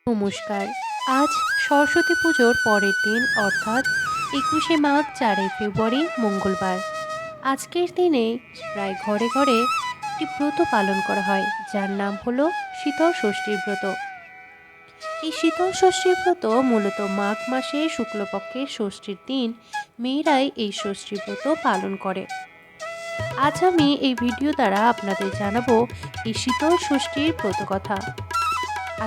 নমস্কার। আজ সরস্বতী পুজোর পরের দিন অর্থাৎ ২১শে মাঘ ৪ই ফেব্রুয়ারি মঙ্গলবার। আজকের দিনে প্রায় ঘরে ঘরে একটি ব্রত পালন করা হয় যার নাম হলো শীতল ষষ্ঠীর ব্রত। এই শীতল ষষ্ঠীর ব্রত মূলত মাঘ মাসে শুক্লপক্ষের ষষ্ঠীর দিন মেয়েরাই এই ষষ্ঠীর ব্রত পালন করে। আজ আমি এই ভিডিও দ্বারা আপনাদের জানাবো এই শীতল ষষ্ঠীর ব্রত কথা।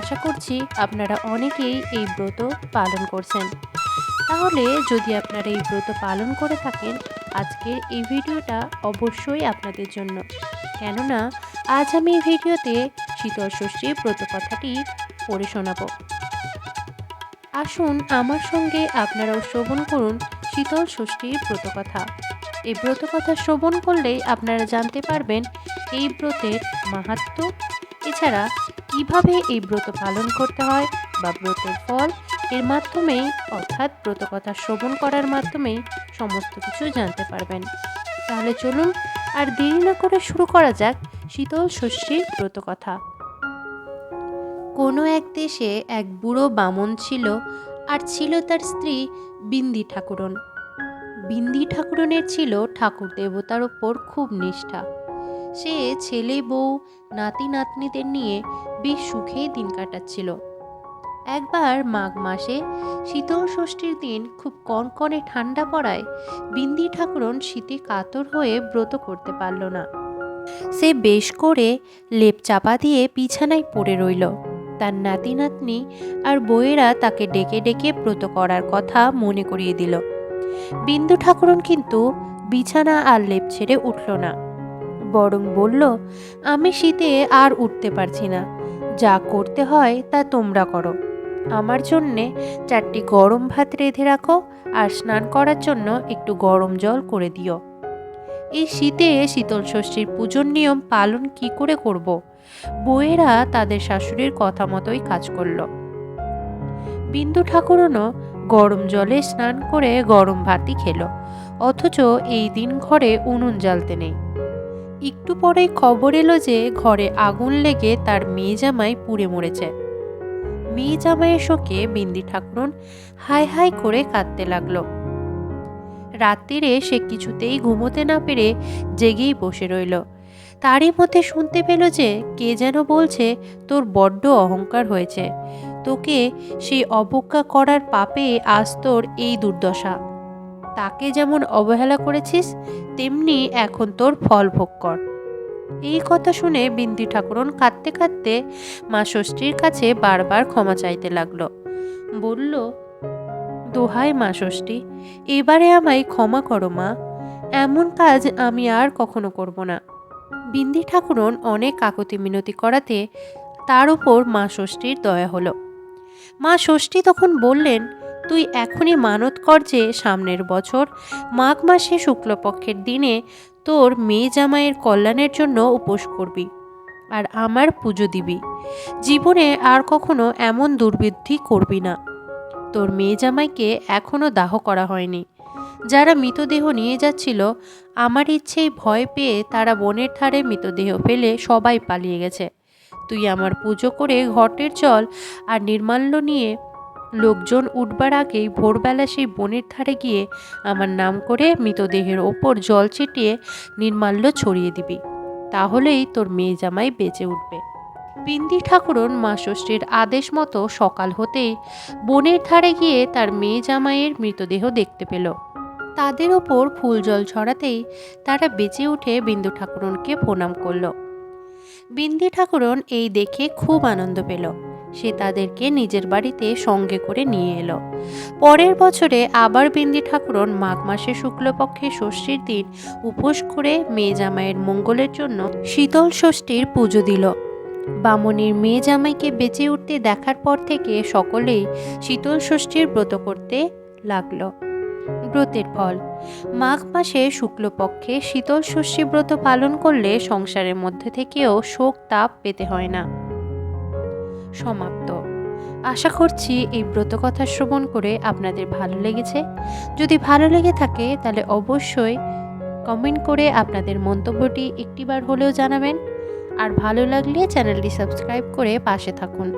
আশা করছি আপনারা অনেকেই এই ব্রত পালন করছেন। তাহলে যদি আপনারা এই ব্রত পালন করে থাকেন, আজকের এই ভিডিওটা অবশ্যই আপনাদের জন্য, কেননা আজ আমি এই ভিডিওতে শীতল ষষ্ঠীর ব্রত কথাটি পড়ে শোনাবো। আসুন আমার সঙ্গে আপনারাও শ্রবণ করুন শীতল ষষ্ঠীর ব্রত কথা। এই ব্রত কথা শ্রবণ করলেই আপনারা জানতে পারবেন এই ব্রতের মাহাত্ম্য, এছাড়া কিভাবে এই ব্রত পালন করতে হয় বা ব্রতের ফল এর মাধ্যমেই অর্থাৎ ব্রত কথা শ্রবণ করার মাধ্যমেই সমস্ত কিছু জানতে পারবেন। তাহলে চলুন আর দেরি না করে শুরু করা যাক শীতল ষষ্ঠীর ব্রত কথা। কোনো এক দেশে এক বুড়ো বামন ছিল, আর ছিল তার স্ত্রী বিন্দি ঠাকুরন। বিন্দি ঠাকুরনের ছিল ঠাকুর দেবতার ওপর খুব নিষ্ঠা। সে ছেলে বউ নাতি নাতনিদের নিয়ে বেশ সুখে দিন কাটাচ্ছিল। একবার মাঘ মাসে শীতল ষষ্ঠীর দিন খুব কনকনে ঠান্ডা পড়ায় বিন্দি ঠাকুরন শীতে কাতর হয়ে ব্রত করতে পারল না। সে বেশ করে লেপ চাপা দিয়ে বিছানায় পড়ে রইল। তার নাতি নাতনি আর বউয়েরা তাকে ডেকে ডেকে ব্রত করার কথা মনে করিয়ে দিল। বিন্দু ঠাকুরন কিন্তু বিছানা আর লেপ ছেড়ে উঠল না, বরং বলল, আমি শীতে আর উঠতে পারছি না, যা করতে হয় তা তোমরা করো। আমার জন্যে 4টি গরম ভাত রেঁধে রাখো, আর স্নান করার জন্য একটু গরম জল করে দিও। এই শীতে শীতল ষষ্ঠীর পুজোর নিয়ম পালন কি করে করব? বউয়েরা তাদের শাশুড়ির কথা মতোই কাজ করল। বিন্দু ঠাকুরনও গরম জলে স্নান করে গরম ভাতই খেলো, অথচ এই দিন ঘরে উনুন জ্বালতে নেই। একটু পরেই খবর এলো যে ঘরে আগুন লেগে তার মেয়ে জামাই পুড়ে মরেছে। মেয়ে জামাইয়ের শোকে বিন্দি ঠাকুরন হাই হাই করে কাঁদতে লাগলো। রাত্রিরে সে কিছুতেই ঘুমোতে না পেরে জেগেই বসে রইল। তারই মধ্যে শুনতে পেল যে কে যেন বলছে, তোর বড্ড অহংকার হয়েছে, তোকে সেই অবজ্ঞা করার পাপে আজ তোর এই দুর্দশা। তাকে যেমন অবহেলা করেছিস, তেমনি এখন তোর ফল ভোগ কর। এই কথা শুনে বিন্দি ঠাকুরন কাঁদতে কাঁদতে মা ষষ্ঠীর কাছে বারবার ক্ষমা চাইতে লাগলো। বলল, দোহাই মা ষষ্ঠী, এবারে আমায় ক্ষমা করো মা, এমন কাজ আমি আর কখনো করব না। বিন্দি ঠাকুরন অনেক কাকুতি মিনতি করাতে তার উপর মা ষষ্ঠীর দয়া হলো। মা ষষ্ঠী তখন বললেন, তুই এখনই মানত কর যে সামনের বছর মাঘ মাসে শুক্লপক্ষের দিনে তোর মেয়ে জামাইয়ের কল্যাণের জন্য উপোস করবি আর আমার পুজো দিবি। জীবনে আর কখনো এমন দুর্বৃদ্ধি করবি না। তোর মেয়ে জামাইকে এখনো দাহ করা হয়নি। যারা মৃতদেহ নিয়ে যাচ্ছিল, আমার ইচ্ছেই ভয় পেয়ে তারা বনের ধারে মৃতদেহ ফেলে সবাই পালিয়ে গেছে। তুই আমার পুজো করে ঘটের জল আর নির্মাল্য নিয়ে লোকজন উঠবার আগেই ভোরবেলা সেই বনের ধারে গিয়ে আমার নাম করে মৃতদেহের ওপর জল ছিটিয়ে নির্মাল্য ছড়িয়ে দিবি, তাহলেই তোর মেয়ে জামাই বেঁচে উঠবে। বিন্দি ঠাকুরন মা ষষ্ঠীর আদেশ মতো সকাল হতেই বনের ধারে গিয়ে তার মেয়ে জামাইয়ের মৃতদেহ দেখতে পেল। তাদের ওপর ফুল জল ছড়াতেই তারা বেঁচে উঠে বিন্দু ঠাকুরনকে প্রণাম করল। বিন্দি ঠাকুরন এই দেখে খুব আনন্দ পেল। সে তাদেরকে নিজের বাড়িতে সঙ্গে করে নিয়ে এলো। পরের বছরে আবার বিন্দি ঠাকুরন মাঘ মাসে শুক্লপক্ষে ষষ্ঠীর দিন উপোস করে মেয়ে জামাইয়ের মঙ্গলের জন্য শীতল ষষ্ঠীর পুজো দিল। বামনির মেয়ে জামাইকে বেঁচে উঠতে দেখার পর থেকে সকলেই শীতল ষষ্ঠীর ব্রত করতে লাগলো। ব্রতের ফল: মাঘ মাসে শুক্লপক্ষে শীতল ষষ্ঠী ব্রত পালন করলে সংসারের মধ্যে থেকেও শোক তাপ পেতে হয় না। সমাপ্ত। আশা করছি এই ব্রত কথা শ্রবণ করে আপনাদের ভালো লেগেছে। যদি ভালো লেগে থাকে তাহলে অবশ্যই কমেন্ট করে আপনাদের মন্তব্যটি একটিবার হলেও জানাবেন। আর ভালো লাগলে চ্যানেলটি সাবস্ক্রাইব করে পাশে থাকুন।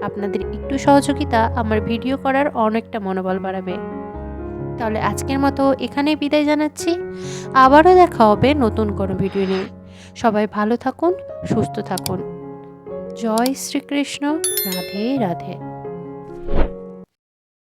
আপনাদের একটু সহযোগিতা আমার ভিডিও করার অনেকটা মনোবল বাড়াবে। তাহলে আজকের মতো এখানেই বিদায় জানাচ্ছি। আবারও দেখা হবে নতুন কোনো ভিডিও নিয়ে। সবাই ভালো থাকুন, সুস্থ থাকুন। জয় শ্রীকৃষ্ণ। রাধে রাধে।